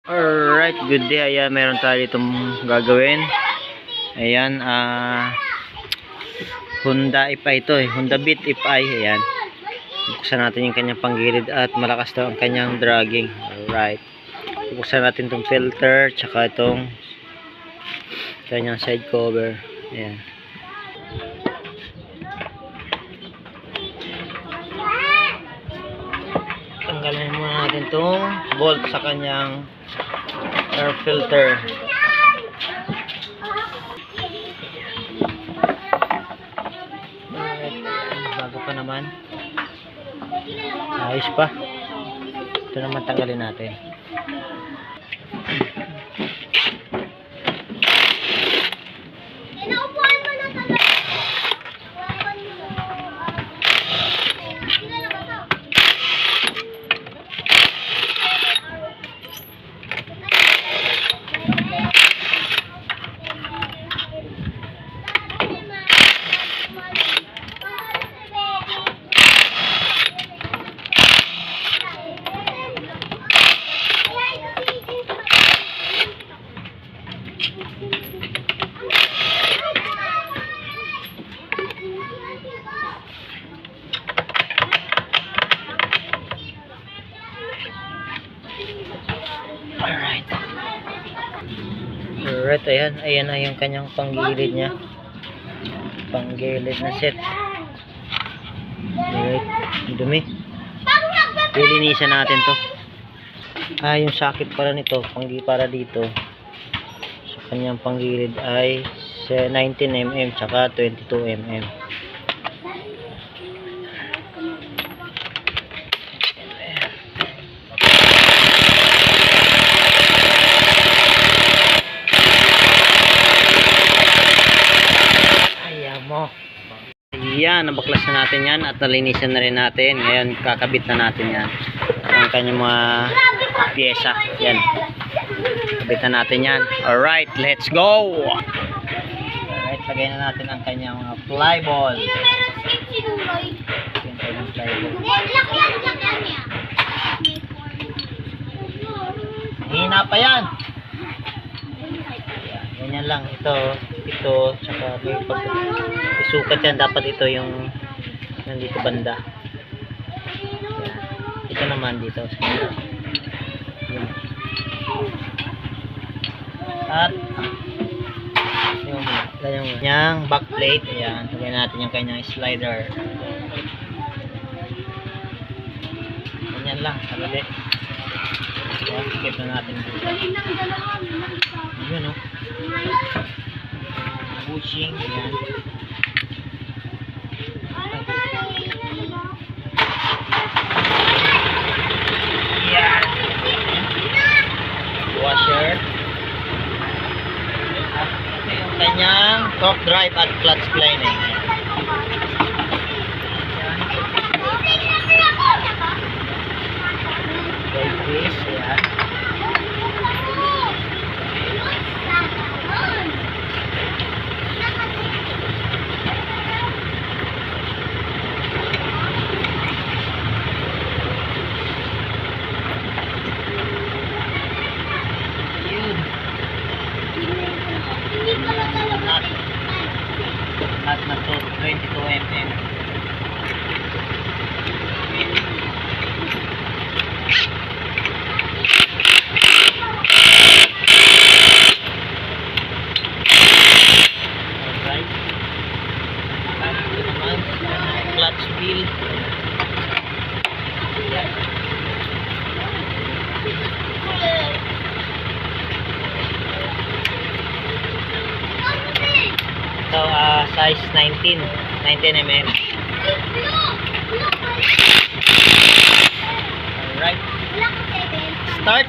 Alright, good day. Ayan, meron tayo itong gagawin. Ayan, Honda FI ito eh. Honda Beat FI. Ayan. Buksan natin yung kanyang panggilid at malakas daw ang kanyang dragging. Alright. Buksan natin itong filter, tsaka itong kanyang side cover. Ayan. Tanggalin muna natin itong bolt sa kanyang air filter. Bago pa naman. Ayos pa. Ito naman tanggalin natin. Alright, ayan na yung kanyang panggilid niya. Panggilid na set. Alright, dumi. Lilinisan natin to. Yung socket pala nito, para dito. Sa kanyang panggilid ay 19mm tsaka 22mm. Yan, nabaklas na natin yan at nalinisan na rin natin. Ngayon, kakabit na natin yan. Ang kanyang mga pyesa. Yan. Kabit na natin yan. Alright, let's go! Alright, lagay na natin ang kanyang mga flyball. Hina pa yan. Ganyan lang. Ito, tsaka may isukat yan. Dapat ito yung nandito banda. Yan. Ito naman dito. Yan. At yung kanyang backplate. Ayan. Lagyan natin yung kanyang slider. Ganyan lang. Kalali. Ayan. Skip na natin dito. Yun o. Bushing. Ayan. Washer. At ito yung kanyang torque drive at clutch lining. Like this, ayan. At na to 22mm. Alright. At ito naman clutch wheel. Ito size 19mm. Alright. Start.